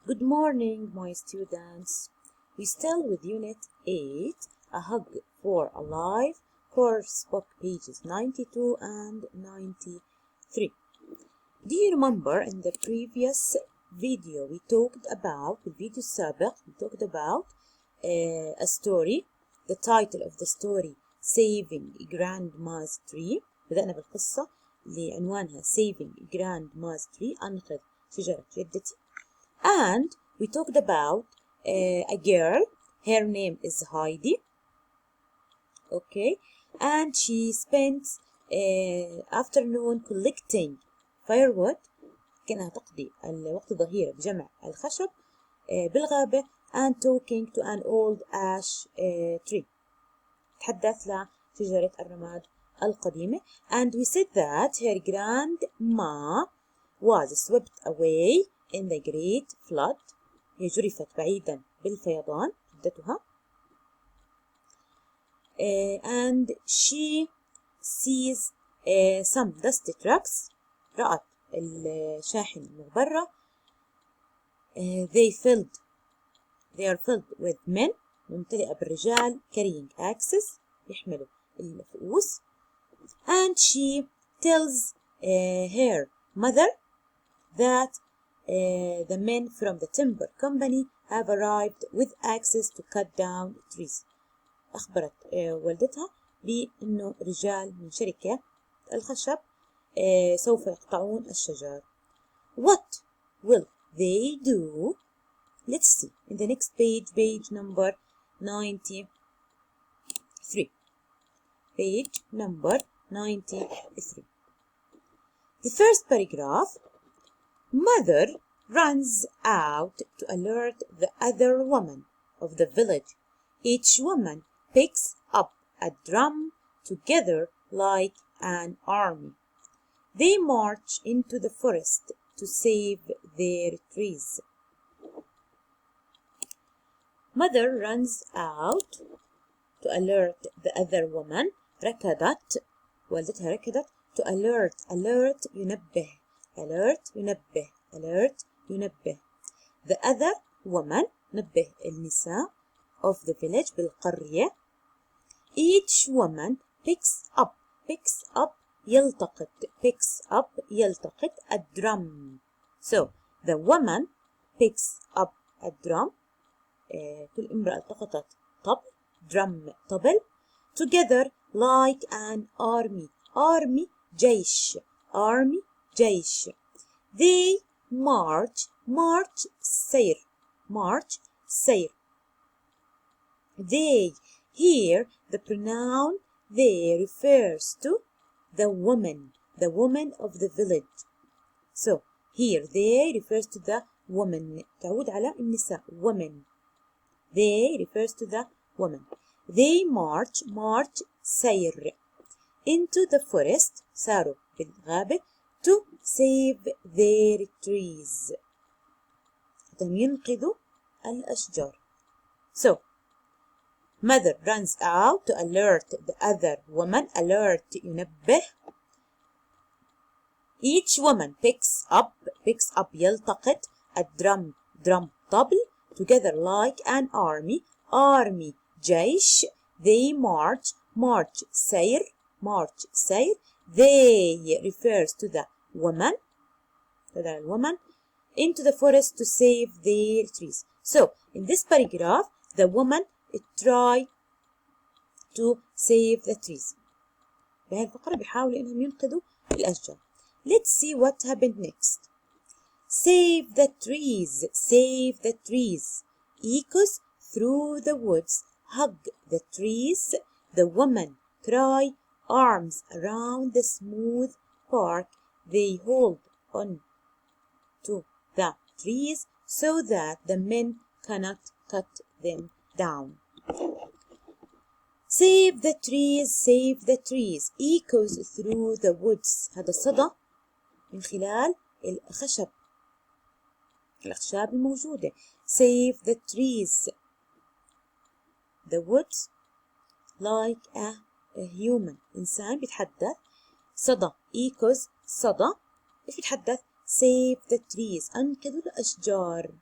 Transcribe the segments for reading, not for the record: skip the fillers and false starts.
Good morning, my students. We still with Unit 8, A Hug for a Life, course book pages 92 and 93. Do you remember in the previous video we talked about, الفيديو السابق, we talked about a story. The title of the story Saving Grandma's Tree. بدأنا بالقصة اللي عنوانها Saving Grandma's Tree, أنقذ شجرة جدتي. And we talked about a girl. Her name is Heidi. Okay, and she spent afternoon collecting firewood. كانها تقضي الوقت الظهيرة بجمع الخشب بالغابة and talking to an old ash tree. تحدث لشجرة الرماد القديمة. And we said that her grandma was swept away in the great flood. هي جرفت بعيدا بالفيضان جدتها. And she sees some dusty trucks. رأت الشاحن المغبرة. They are filled with men. ممتلئة بالرجال carrying axes. يحملوا الفؤوس. And she tells her mother that the men from the timber company have arrived with axes to cut down trees. أخبرت والدتها بأنه رجال من شركة الخشب سوف يقطعون الشجر. What will they do? Let's see in the next page, page number 93. Page number 93. The first paragraph. Mother runs out to alert the other women of the village. Each woman picks up a drum together like an army. They march into the forest to save their trees. Mother runs out to alert the other woman. ركضت والدتها ركضت to alert ينبه. Alert ينبه. Alert ينبه. The other woman نبه النساء of the village بالقرية. Each woman picks up يلتقط. Picks up يلتقط a drum. So the woman picks up a drum. كل امرأة التقطت طبل. Drum طبل. Together like an army. Army جيش. Army جيش. They march سير. March سير. They, here the pronoun they refers to the woman of the village. So here they refers to the woman. تعود على النساء. Women. They refers to the woman. They march سير into the forest. ساروا بالغابة to save their trees. حتى ينقذوا الأشجار. So mother runs out to alert the other woman. Alert ينبه. Each woman picks up يلتقط a drum طبل. Together like an army. Army جيش. They march سير. They refers to the woman. Into the forest to save their trees. So in this paragraph the woman try to save the trees. بهاي الفقرة بيحاولوا إنهم ينقذوا الأشجار. Let's see what happened next. Save the trees. Echoes through the woods. Hug the trees. The woman cry. Arms around the smooth bark. They hold on to the trees so that the men cannot cut them down. Save the trees. Echoes through the woods. هذا الصدى من خلال الأخشاب الموجودة. Save the trees. The woods like a human. إنسان بيتحدث. صدى echoes صدى. إيش بيتحدث؟ Save the trees. أنقذوا الأشجار.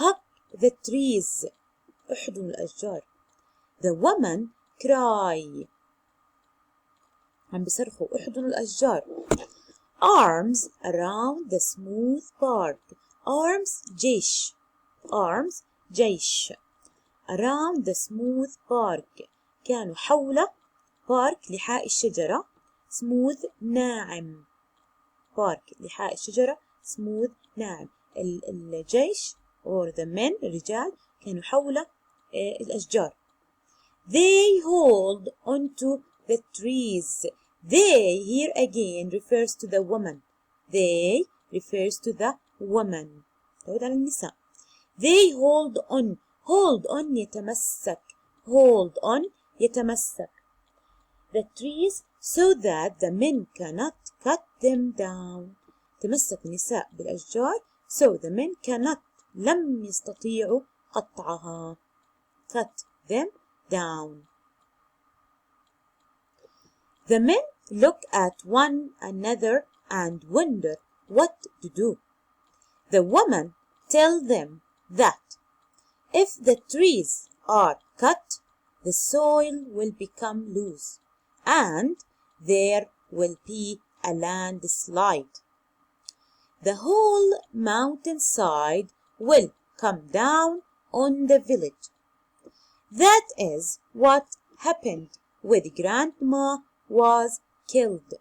hug the trees. احضن الأشجار. The woman cry. عم بيصرخوا احضنوا الأشجار. Arms around the smooth bark. Arms جيش. Arms جيش. Around the smooth bark. كانوا حول بارك لحاء الشجرة. smooth ناعم. بارك لحاء الشجرة smooth ناعم. الجيش or the men الرجال كانوا حول الأشجار. They hold onto the trees. They here again refers to the woman. They refers to the woman. تعود على النساء. They hold on. Hold on يتمسك. Hold on يتمسك. The trees so that the men cannot cut them down. تمسك النساء بالأشجار so the men cannot لم يستطيعوا قطعها. Cut them down. The men look at one another and wonder what to do. The woman tells them that if the trees are cut, the soil will become loose and there will be a landslide. The whole mountainside will come down on the village. That is what happened when Grandma was killed.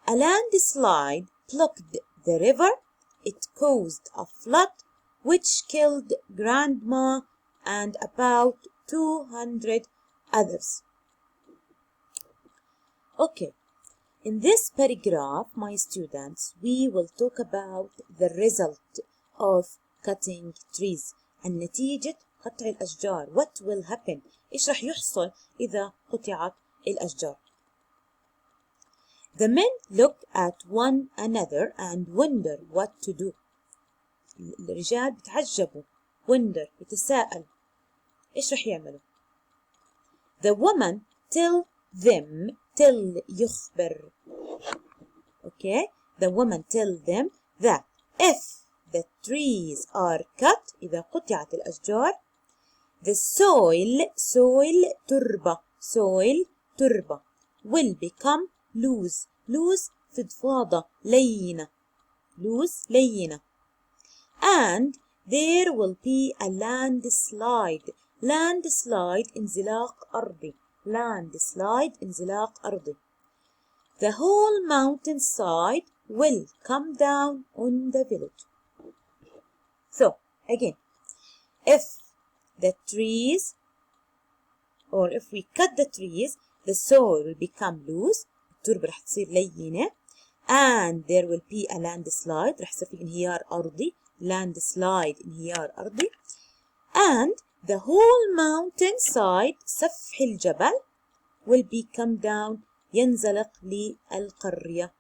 A landslide blocked the river. It caused a flood which killed Grandma and about 200 others. Okay, in this paragraph, my students, we will talk about the result of cutting trees. النتيجة قطع الأشجار. What will happen? إيش رح يحصل إذا قطعت الأشجار؟ The men look at one another and wonder what to do. الرجال بتعجبوا. Wonder يتساءل. إيش رح يعملوا؟ The woman tell them. Tell يخبر. Okay. The woman tell them that if the trees are cut إذا قطعت الأشجار the soil تربة will become loose فضفاضة لينة and there will be a landslide انزلاق أرضي the whole mountainside will come down on the village. So again, if the trees or if we cut the trees the soil will become loose. التربة رح تصير لينة and there will be a landslide. رح يصير في انهيار أرضي. landslide انهيار أرضي and the whole mountainside سفح الجبل will become down ينزلق للقرية.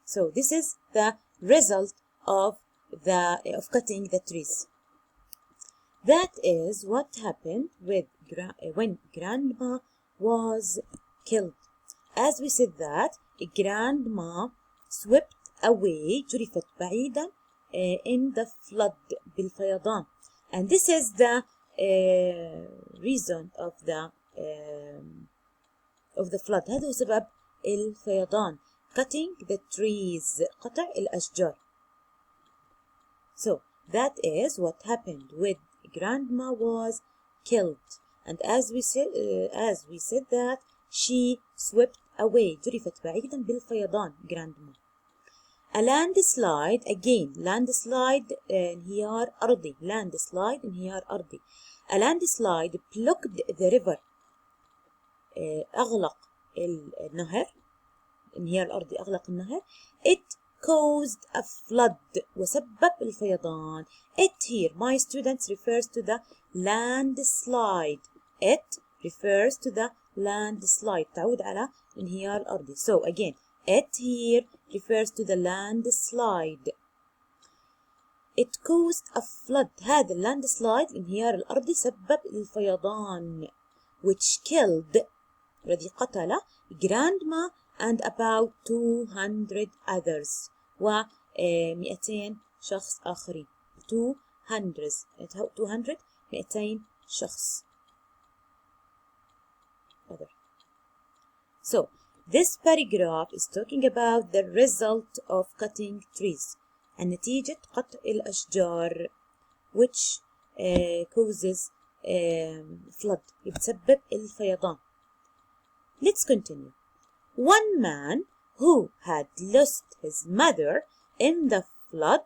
So this is the result of cutting the trees. That is what happened when Grandma was killed. As we said that Grandma swept away جرفت بعيدا in the flood بالفيضان. And this is the reason of the flood. هذا هو سبب الفيضان. Cutting the trees. قطع الأشجار. So that is what happened when Grandma was killed. And as we said that she swept away. جرفت بعيدا بالفيضان. Grandma. A landslide again. Landslide انهيار أرضي. A landslide blocked the river. أغلق النهر. انهيار الأرضي أغلق النهر. It caused a flood. وسبب الفيضان. It here, my students, refers to the landslide. It refers to the landslide. تعود على انهيار الأرضي. So again, it here refers to the landslide. It caused a flood. هذا landslide الانهيار الأرضي سبب الفيضان. Which killed الذي قتل Grandma and about 200 others. و 200 شخص آخرين. 200 200 شخص. Other. So this paragraph is talking about the result of cutting trees. نتيجة قطع الأشجار which causes flood. يتسبب الفيضان. Let's continue. One man who had lost his mother in the flood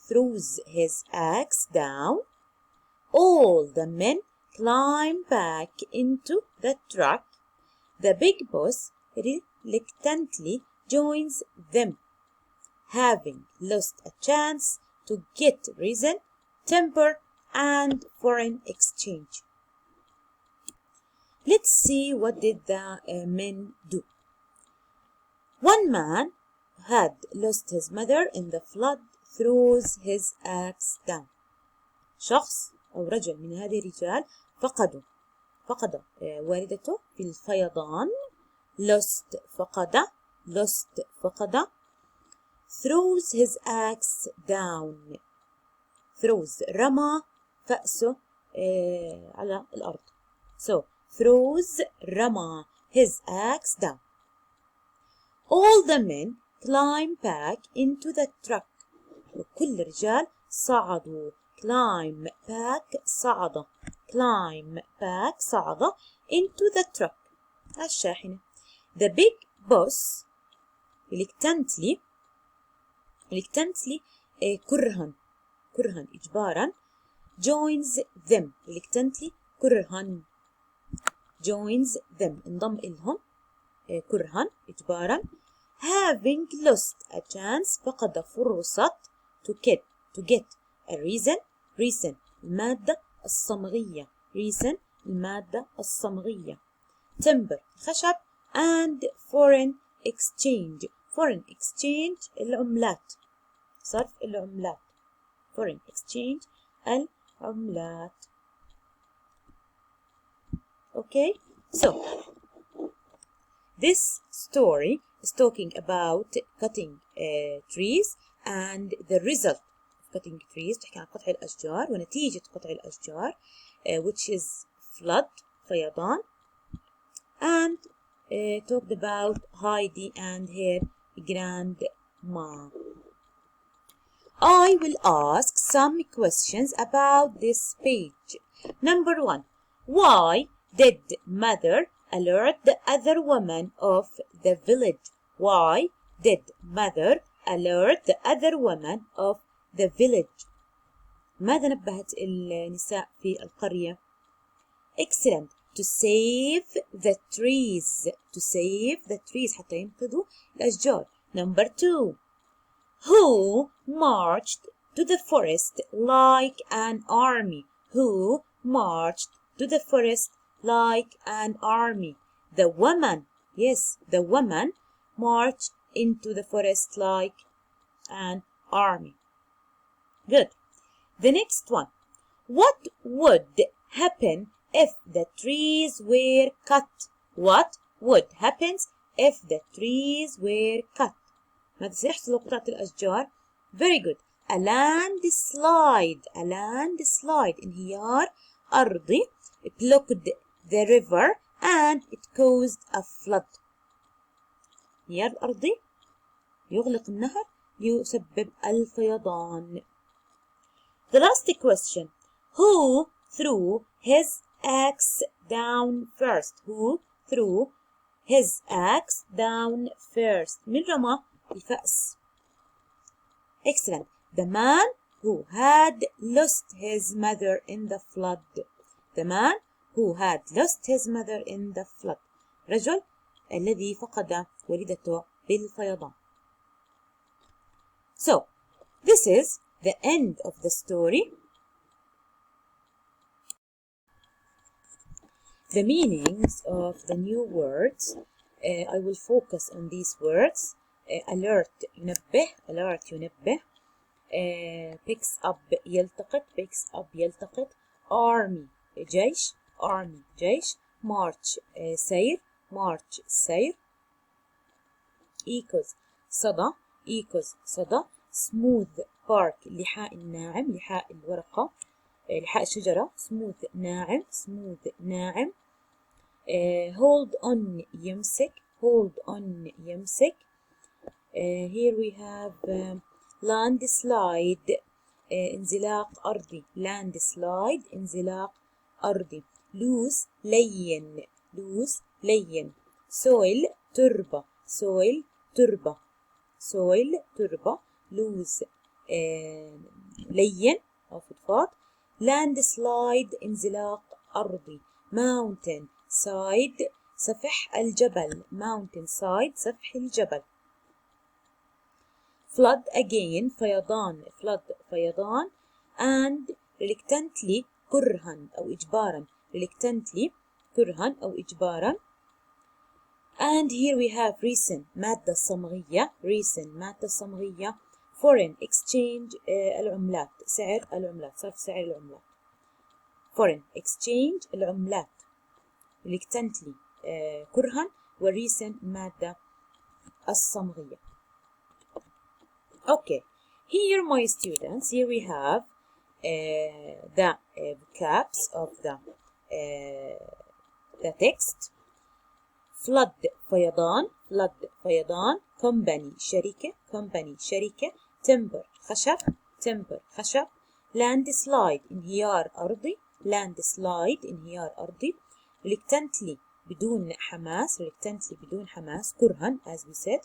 throws his axe down. All the men climb back into the truck. The big boss reluctantly joins them, having lost a chance to get reason, temper, and foreign exchange. Let's see what did the men do. One man had lost his mother in the flood throws his axe down. شخص أو رجل من هذه الرجال فقد والدته في الفيضان. lost فقد throws his axe down. throws رمى فأسه على الأرض. So throws رمى his axe down. All the men climb back into the truck. وكل الرجال صعدوا. climb back صعد. climb back صعد into the truck. الشاحنة. The big boss reluctantly كرها إجبارا joins them. reluctantly كرها joins them انضم إلهم كرها إجبارا. having lost a chance فقد فرصة to get a reason المادة الصمغية. reason المادة الصمغية. timber خشب and foreign exchange العملات. صرف العملات. foreign exchange العملات. Okay, so this story is talking about cutting trees and the result of cutting trees. بتحكي عن قطع الأشجار ونتيجة قطع الأشجار which is flood فيضان. And talked about Heidi and her grandma. I will ask some questions about this page. Number 1. Why did mother alert the other women of the village? Why did mother alert the other women of the village? ماذا نبهت النساء في القرية؟ Excellent. To save the trees. حتى ينقذوا الأشجار. Number 2. Who marched to the forest like an army? Who marched to the forest like an army? The woman. Yes, the woman marched into the forest like an army. Good. The next one. What would happen if the trees were cut? What would happen if the trees were cut? ماذا سيحصل لو قطعت الأشجار؟ Very good. A landslide. انهيار أرضي blocked the river and it caused a flood. انهيار الأرضي يغلق النهر يسبب الفيضان. The last question. Who threw his axe down first? Who threw his axe down first? من رمى الفأس. Excellent. The man who had lost his mother in the flood. The man who had lost his mother in the flood. رجل الذي فقد والدته بالفيضان. So, this is the end of the story. The meanings of the new words. I will focus on these words. Alert ينبه. Alert ينبه. Picks up يلتقط. Picks up يلتقط. Army جيش. Army جيش. March سير. March سير. Echoes صدى. Echoes صدى. Smooth bark لحاء الناعم، لحاء الورقة، لحاء الشجرة. smooth ناعم، smooth ناعم. hold on يمسك، hold on يمسك. here we have landslide انزلاق أرضي، landslide انزلاق أرضي. loose لين، loose لين. soil تربة، soil تربة، soil تربة. loose لين أو فضفاض. landslide انزلاق أرضي. mountain side سفح الجبل، mountain side سفح الجبل. flood again فيضان، flood فيضان. and reluctantly كرها أو إجبارا، reluctantly كرها أو إجبارا. and here we have reason مادة صمغية، reason مادة صمغية. foreign exchange العملات، سعر العملات، صرف سعر العملات. foreign exchange العملات. reluctantly كرها، وريسن مادة الصمغية. Okay, here my students, here we have the vocabs of the text. flood فيضان، flood فيضان. company شركة، company شركة. timber خشب، timber خشب. landslide انهيار أرضي، landslide انهيار أرضي. reluctantly بدون حماس، reluctantly بدون حماس، كرها as we said.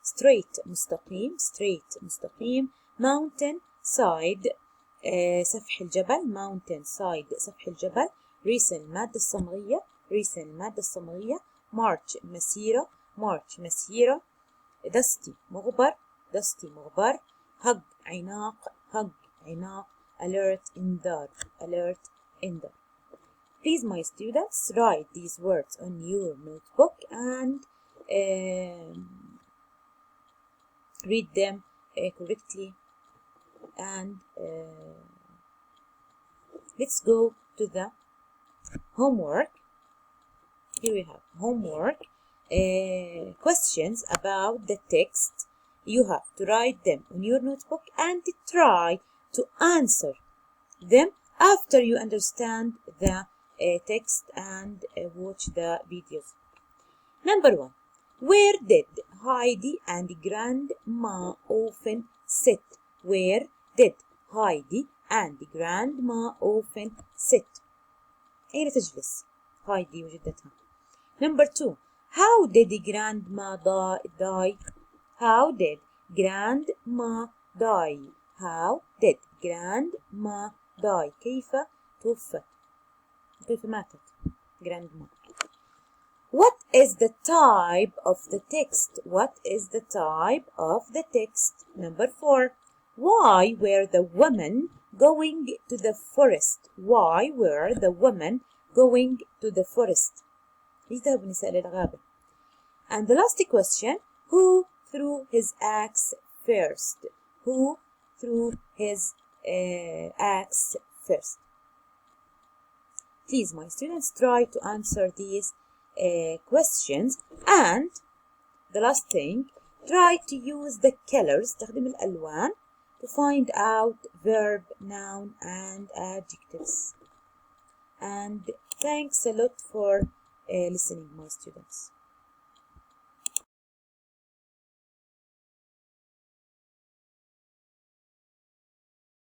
straight مستقيم، straight مستقيم. mountain side سفح الجبل، mountain side سفح الجبل. reason مادة الصمغية، reason مادة الصمغية. march مسيرة، march مسيرة. dusty مغبر، dusty مغبر. hug عناق، hug عناق. alert إنذار، alert إنذار. Please my students write these words on your notebook and read them correctly. And let's go to the homework. Here we have homework. Questions about the text. You have to write them on your notebook and try to answer them after you understand the text and watch the videos. Number 1. Where did Heidi and Grandma often sit? Where did Heidi and Grandma often sit? أين تجلس هايدي وجدتها؟ Number 2. How did Grandma die? How did Grandma die? How did Grandma die? كيف توفت؟ كيف ماتت Grandma? What is the type of the text? What is the type of the text? Number 4. Why were the women going to the forest? Why were the women going to the forest? ليش ذهبوا النساء للغابة? And the last question. Who threw his axe first? Who threw his axe first? Please, my students, try to answer these questions. And the last thing, try to use the colors, استخدم الألوان, to find out verb, noun, and adjectives. And thanks a lot for listening, my students.